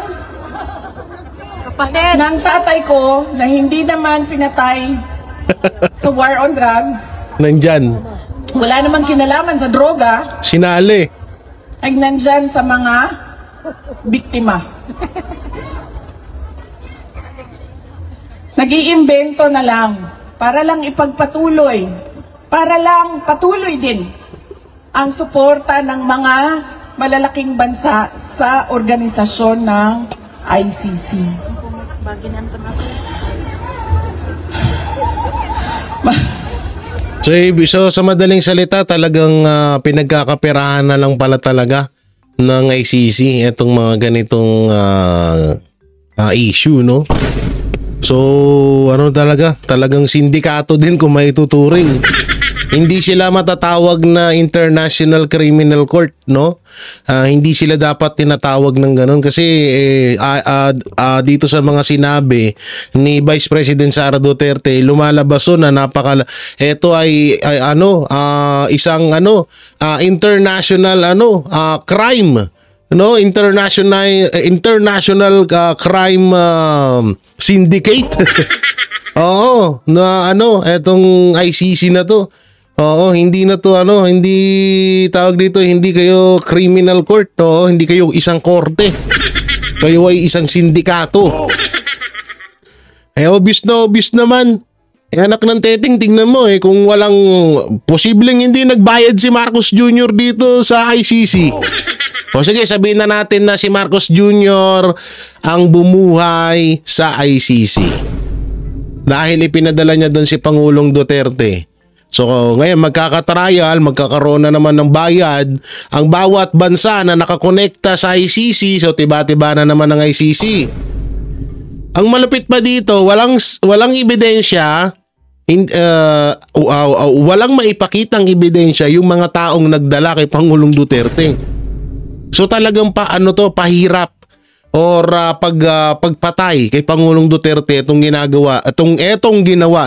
tatay ko na hindi naman pinatay sa war on drugs, nandyan. wala namang kinalaman sa droga, Sinali. ay nandyan sa mga biktima. Nag-iimbento na lang para lang ipagpatuloy, para lang patuloy din ang suporta ng mga malalaking bansa sa organisasyon ng ICC. So sa madaling salita, talagang pinagkakaperahan na lang pala talaga ng ICC itong mga ganitong issue, no? So ano talagang sindikato din kung may tuturing. Hindi sila matatawag na International Criminal Court, no? Hindi sila dapat tinatawag ng ganun kasi dito sa mga sinabi ni Vice President Sara Duterte, lumalabas na ito ay isang international crime, no? International crime syndicate. Oo, na etong ICC na to. Oo, hindi na to hindi tawag dito, hindi kayo criminal court, no? Hindi kayo isang korte. Kayo ay isang sindikato. Obvious naman. Anak ng teteng, tingnan mo kung walang posibleng hindi nagbayad si Marcos Jr. dito sa ICC. O sige, sabihin na natin na si Marcos Jr. ang bumuhay sa ICC. Dahil ipinadala niya doon si Pangulong Duterte. So ngayon magkakatrial, magkakaroon na naman ng bayad ang bawat bansa na nakakonekta sa ICC. So tiba-tiba na naman ng ICC. Ang malupit pa dito, walang ebidensya, walang maipakitang ebidensya yung mga taong nagdala kay Pangulong Duterte. So talagang pahirap or pagpatay kay Pangulong Duterte itong ginawa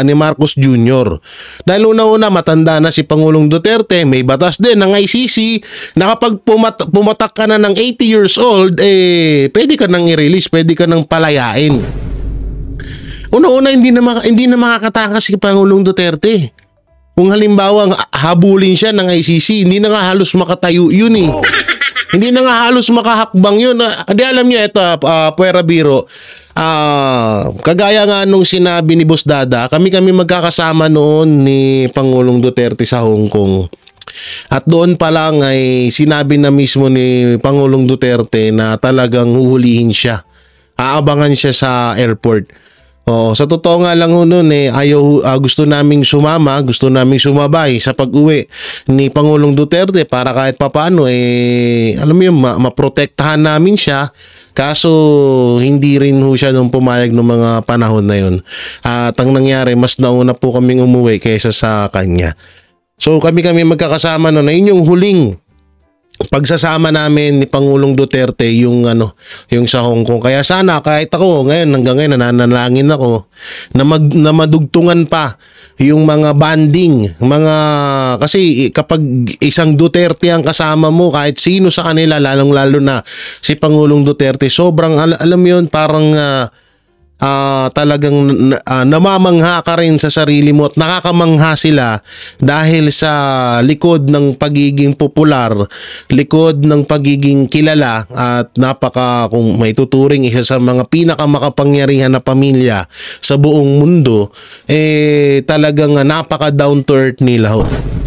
ni Marcos Jr. Dahil una-una matanda na si Pangulong Duterte, may batas din ng ICC na kapag pumatak ka na ng 80 years old, pwede ka nang i-release, pwede ka nang palayain. Una-una hindi na makakatakas si Pangulong Duterte. Kung halimbawa habulin siya ng ICC, hindi na nga halos makatayo yun eh. Hindi na nga halos makahakbang yun. Hindi alam niyo ito, Puera Biro. Kagaya nga nung sinabi ni Boss Dada, kami magkakasama noon ni Pangulong Duterte sa Hong Kong. At doon pa lang ay sinabi na mismo ni Pangulong Duterte na talagang huhulihin siya. Aabangan siya sa airport. Sa totoo nga lang noon gusto naming sumama, gusto naming sumabay sa pag-uwi ni Pangulong Duterte para kahit papaano alam mo yun, maprotektahan namin siya. Kaso hindi rin ho siya nung pumayag ng mga panahon na yun. At ang nangyari, mas nauna po kaming umuwi kaysa sa kanya. So kami magkakasama noon, yun yung huling pagsasama namin ni Pangulong Duterte yung sa Hong Kong. Kaya sana kahit ako hanggang ngayon nananalangin ako na madugtungan pa yung mga banding, kasi kapag isang Duterte ang kasama mo, kahit sino sa kanila, lalong-lalo na si Pangulong Duterte, sobrang alam yun, parang talagang namamangha ka rin sa sarili mo at nakakamangha sila dahil sa likod ng pagiging popular, likod ng pagiging kilala at kung may tuturing isa sa mga pinakamakapangyarihan na pamilya sa buong mundo, talagang napaka down to earth nila ho.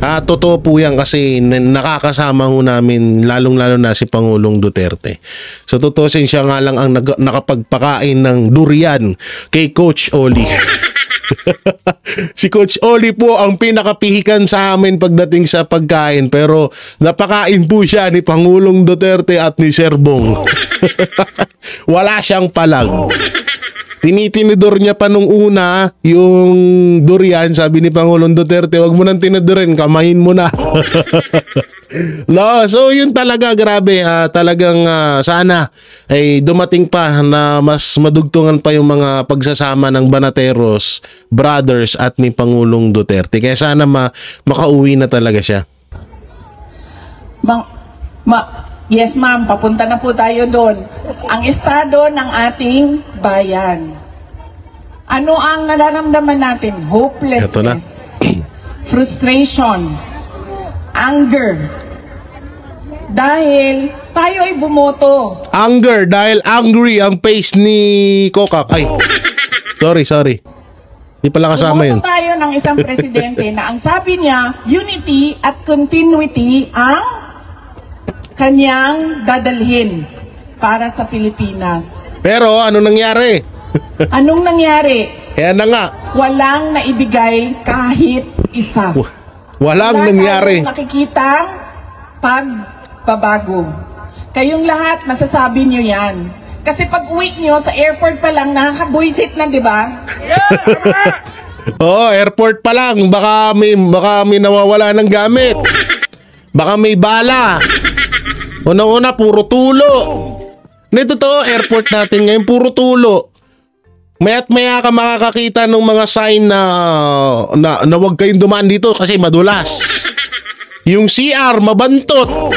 Totoo po yan kasi nakakasama ho namin lalong-lalo na si Pangulong Duterte. So totoo siya nga lang ang nakapagpakain ng durian kay Coach Oli. Si Coach Oli po ang pinakapihikan sa amin pagdating sa pagkain, pero napakain po siya ni Pangulong Duterte at ni Serbong. Wala siyang palag. Tinitinidor niya pa nung una yung durian, sabi ni Pangulong Duterte, wag mo nang tinidorin, kamayin mo na. So yun talaga, grabe, talagang sana ay dumating pa na mas madugtungan pa yung mga pagsasama ng Banateros brothers at ni Pangulong Duterte. Kaya sana makauwi na talaga siya. Yes ma'am, papunta na po tayo doon. Ang estado ng ating bayan. Ano ang nararamdaman natin? Hopelessness, frustration, anger. Dahil tayo ay bumoto. Anger, dahil angry ang face ni Kokak. Ay, sorry. Di pala kasama yun. Bumoto tayo ng isang presidente na ang sabi niya, unity at continuity ang kanyang dadalhin para sa Pilipinas. Pero ano nangyari? Anong nangyari? Kaya na nga. Walang naibigay kahit isa. Walang Wala nangyari. tayong makikitang pagbabago. Kayong lahat, masasabi nyo yan. Kasi pag uwi nyo sa airport pa lang, nakakabuisit na, di ba? Oo, airport pa lang. Baka may nawawala ng gamit. Baka may bala. Unang-una, puro tulo. Nito to, airport natin ngayon, puro tulo. Maya't maya ka makakakita ng mga sign na huwag kayong dumaan dito kasi madulas. Yung CR, mabantot.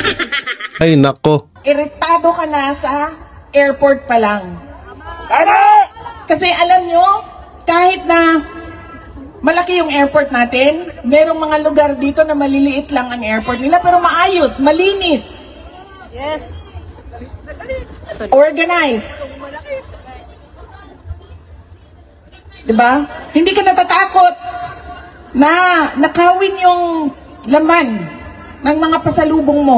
Ay, nako. Iritado ka na sa airport pa lang. Kasi alam nyo, kahit na malaki yung airport natin, merong mga lugar dito na maliliit lang ang airport nila pero maayos, malinis, Yes. organized. Diba? Hindi ka natatakot na nakawin yung laman ng mga pasalubong mo.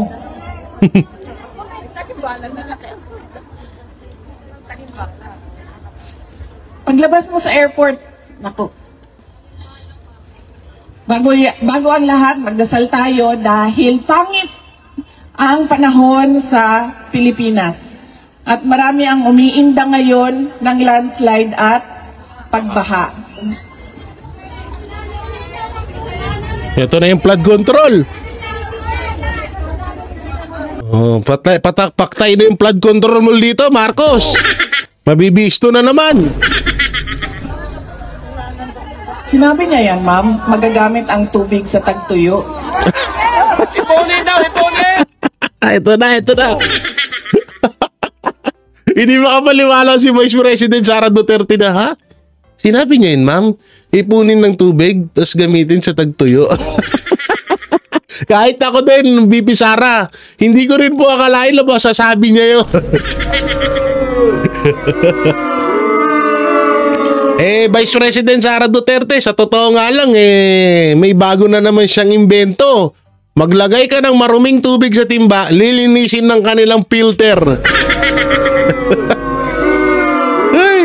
Paglabas mo sa airport, naku, bago ang lahat, magdasal tayo dahil pangit ang panahon sa Pilipinas. At marami ang umiinda ngayon ng landslide at pagbaha. Ito na yung flood control. Oh, paktay na yung flood control mo dito, Marcos. Mabibisto na naman. Sinabi niya yan, ma'am, magagamit ang tubig sa tagtuyo. Ipunin daw, ipunin! Ito na. Hindi makapaniwala si Vice President Sara Duterte na, ha? Sinabi niya yun, ma'am, ipunin ng tubig, tapos gamitin sa tagtuyo. Kahit ako din, BP Sara, hindi ko rin po akalain na sasabi niya yun. Vice President Sara Duterte, sa totoo nga lang, may bago na naman siyang imbento. Maglagay ka ng maruming tubig sa timba, lilinisin ng kanilang filter. Ay.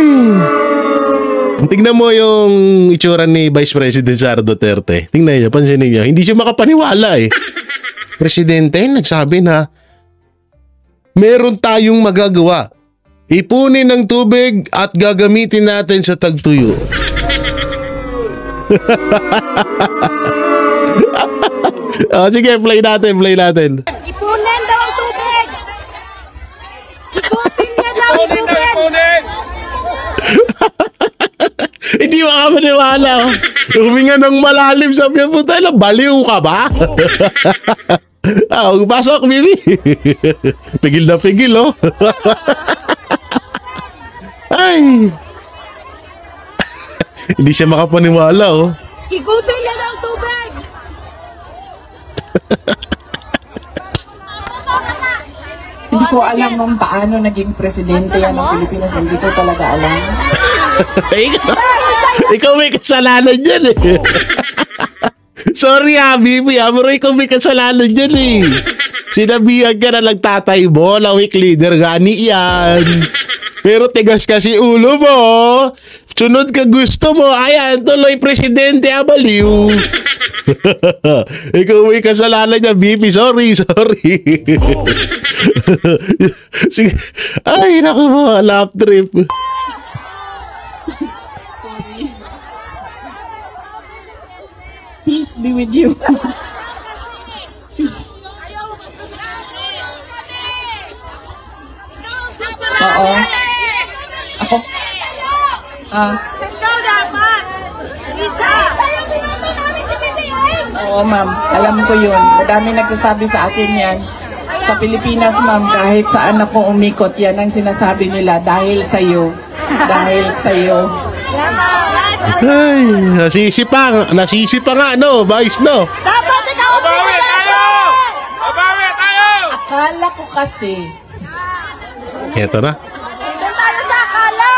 Tingnan mo yung itsura ni Vice President Sara Duterte. Tingnan niyo, pansinin niyo. Hindi siya makapaniwala eh. Presidente nagsabi na meron tayong magagawa. Ipunin ng tubig at gagamitin natin sa tagtuyo. Sige, play natin. Ipunin daw ang tubig! Ipunin niya daw ang Ipunin daw, tubig! ipunin! Hindi makapaniwala. Huminga ng malalim, sabi niya, puta na, baliw ka ba? Pasok, Bibi. Pigil na pigil, oh. Ay. Hindi siya makapaniwala, oh. Igupin niya daw ang tubig! Hindi ko alam kung paano naging presidente yan ng Pilipinas. Hindi ko talaga alam. Ikaw may kasalanan dyan, eh. Sorry, Bibi, pero ikaw may kasalanan dyan, eh. Sinabihan ka na nagtatay mo, weak leader, gani yan. Pero tigas kasi ulo mo. Sunod ka gusto mo. Ayan, tuloy presidente, abaliw. Ikaw may kasalanan niya, BP. Sorry. Sige. Ay, naku mo, lap trip. Sorry. Peace be with you. Peace. Oo. Ako. Ikaw dapat! Isa! Sa'yo binoto namin si BBM! Oo, ma'am. Alam ko yun. Madami nagsasabi sa akin yan. Sa Pilipinas, ma'am, kahit saan ako umikot, yan ang sinasabi nila. Dahil sa'yo. Dahil sa'yo. Ay, nasisi pa nga, no? Vice, no? Dapat ikaw ang Babawi tayo! Babawi tayo! Akala ko kasi, Eto na. Doon tayo sa akala!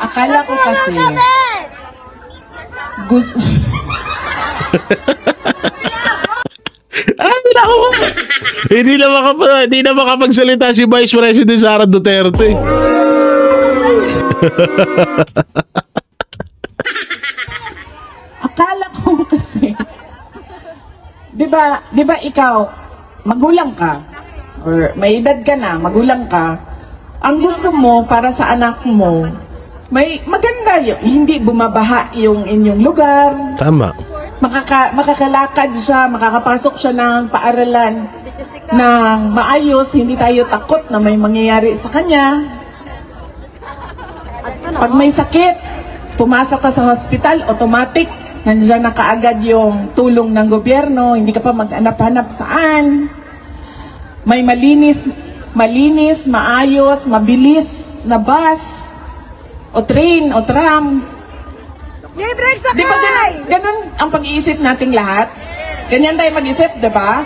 akala ko kasi, gusto, Ay, naku. Hindi na makapagsalita si Vice President Sara Duterte. akala ko kasi, 'Di ba ikaw, magulang ka, or may edad ka na, magulang ka, ang gusto mo para sa anak mo, may maganda hindi bumabaha yung inyong lugar. Tama. Makakalakad siya, makakapasok siya ng paaralan ng maayos, hindi tayo takot na may mangyayari sa kanya. Pag may sakit, pumasok ka sa hospital, automatic, nandiyan na kaagad yung tulong ng gobyerno, hindi ka pa maghanap-hanap saan. May malinis, maayos, mabilis na bus, o train, o tram. Libreng sakay! Di ba ganun ang pag-iisip nating lahat? Ganyan tayo mag-isip, di ba?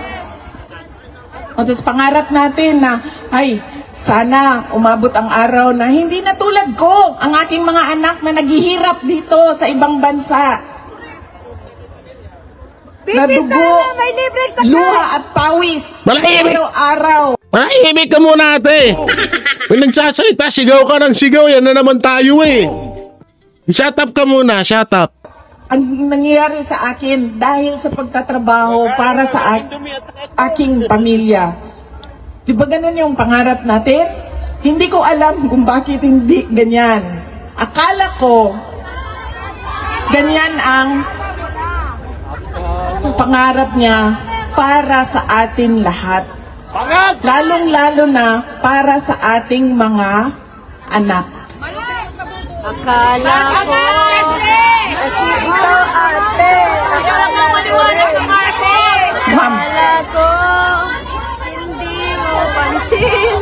O tapos pangarap natin na, ay, sana umabot ang araw na hindi na tulad ko, ang aking mga anak na naghihirap dito sa ibang bansa. Na dugo, may libreng sakay! luha at pawis. Malahimik! Araw-araw. Manahimik ka muna, ate. May nagsasalita, sigaw ka ng sigaw. Yan na naman tayo eh. Shut up ka muna, shut up. Ang nangyayari sa akin dahil sa pagtatrabaho para sa aking pamilya. Di ba ganun yung pangarap natin? Hindi ko alam kung bakit hindi ganyan. Akala ko ganyan ang pangarap niya para sa atin lahat. Pangas! Lalong-lalo na para sa ating mga anak. Akala ko, kasi ikaw ate, Ma'am, akala ko, hindi mo pansin.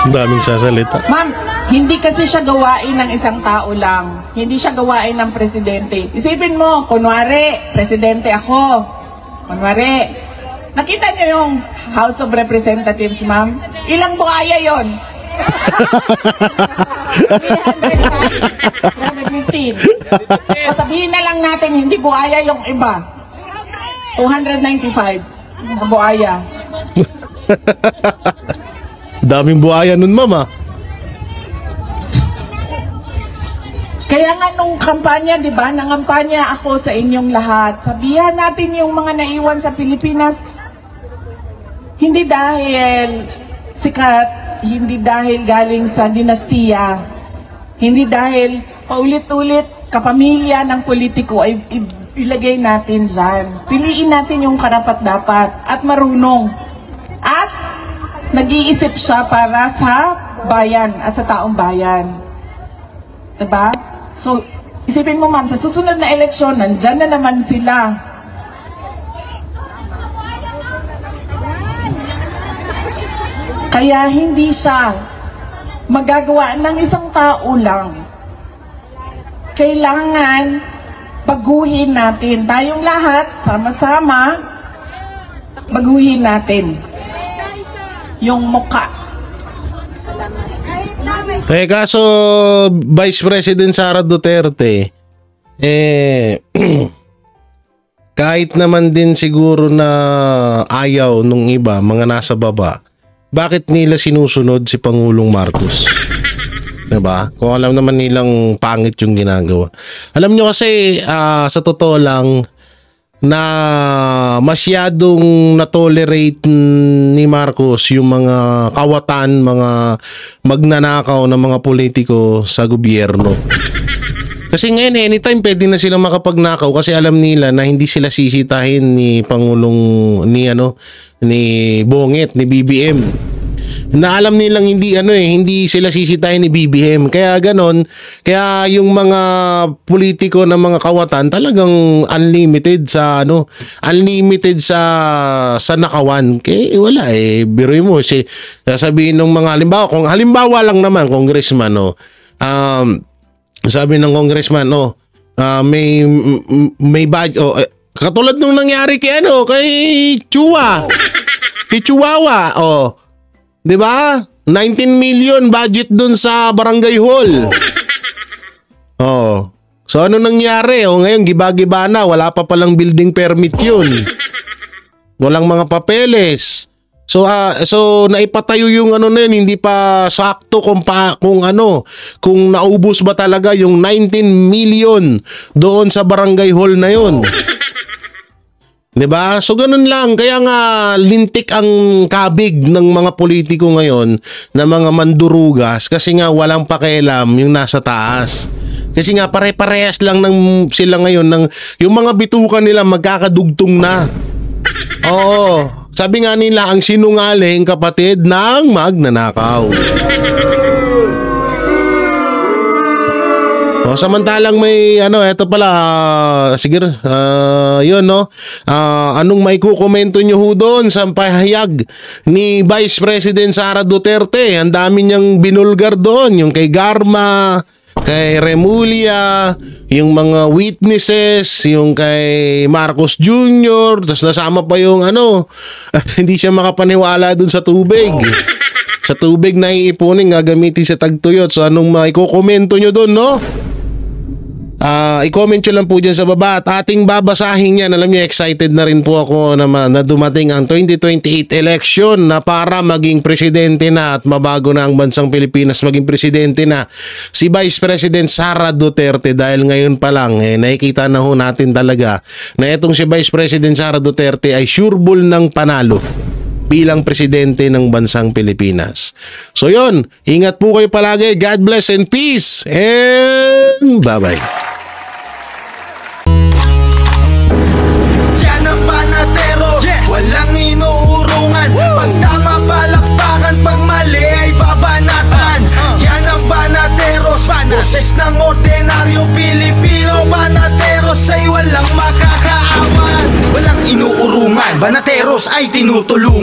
Ang daming sasalita. Ma'am, hindi kasi siya gawain ng isang tao lang. Hindi siya gawain ng presidente. Isipin mo, kunwari, presidente ako. Kunwari, nakita niyo yung House of Representatives, ma'am? Ilang buhaya yon? 315. O sabihin na lang natin, hindi buhaya yung iba. 295. Mga buhaya. Daming buhaya nun, mama. Kaya nga nung kampanya, di ba, nangampanya ako sa inyong lahat. Sabihan natin yung mga naiwan sa Pilipinas, hindi dahil sikat, hindi dahil galing sa dinastiya, hindi dahil paulit-ulit kapamilya ng politiko ay ilagay natin dyan. Piliin natin yung karapat-dapat at marunong. At nag-iisip siya para sa bayan at sa taong bayan. Diba? So, isipin mo ma'am, sa susunod na eleksyon, nandyan na naman sila. Kaya hindi siya magagawa ng isang tao lang. Kailangan baguhin natin. Tayong lahat, sama-sama, baguhin natin yung mukha. Kaso, Vice President Sara Duterte, kahit naman din siguro na ayaw nung iba, mga nasa baba, bakit nila sinusunod si Pangulong Marcos? Diba? Kung alam naman nilang pangit yung ginagawa. Alam nyo kasi, sa totoo lang, na masyadong na-tolerate ni Marcos yung mga kawatan, mga magnanakaw na mga politiko sa gobyerno. Kasi ngayon, anytime pwede na silang makapagnakaw kasi alam nila na hindi sila sisitahin ni Pangulong, ni Bongit, ni BBM. Na alam nilang hindi sila sisitahin ni BBM. Kaya ganon, kaya yung mga politiko ng mga kawatan talagang unlimited sa nakawan. Kaya wala biruin mo sasabihin ng mga halimbawa lang naman congressman sabi ng congressman may badge katulad nung nangyari kay Chihuahua 'di ba? 19 million budget dun sa barangay hall. So ano nangyari? Ngayon giba-giba na, wala pa palang building permit 'yun. Walang mga papeles. So naipatayo yung ano na yun, hindi pa sakto kung naubos ba talaga yung 19 million doon sa barangay hall na yun. 'Di ba? So ganun lang, kaya nga lintik ang kabig ng mga politiko ngayon na mga mandurugas kasi nga walang pakialam yung nasa taas. Kasi nga pare-parehas lang ng sila ngayon ng yung mga bitukan nila magkakadugtong na. Oo. Sabi nga nila, ang sinungaling kapatid ng magnanakaw. O, samantalang may eto pala, siguro, yun no, anong may kukomento nyo ho doon sa pahayag ni Vice President Sara Duterte? Ang dami niyang binulgar doon, yung kay Garma, kay Remulla, yung mga witnesses, yung kay Marcos Jr., tapos nasama pa yung hindi siya makapaniwala dun sa tubig. Sa tubig na iipunin, gagamitin sa tagtuyot. So anong maikukomento nyo dun, no? I-comment nyo lang po dyan sa baba at ating babasahin yan. Alam nyo, excited na rin po ako naman na dumating ang 2028 election na para maging presidente na at mabago na ang bansang Pilipinas, maging presidente na si Vice President Sara Duterte. Dahil ngayon pa lang, nakikita na ho natin talaga na itong si Vice President Sara Duterte ay sureball ng panalo bilang presidente ng bansang Pilipinas. So yun, ingat po kayo palagi. God bless and peace and bye-bye. Walang inuurungan. Pag tama palakpakan, pag mali ay babanatan. Yan ang Banateros, boses ng ordinaryong Pilipino. Banateros ay walang makakaawan. Walang inuurungan, Banateros ay tinutulungan.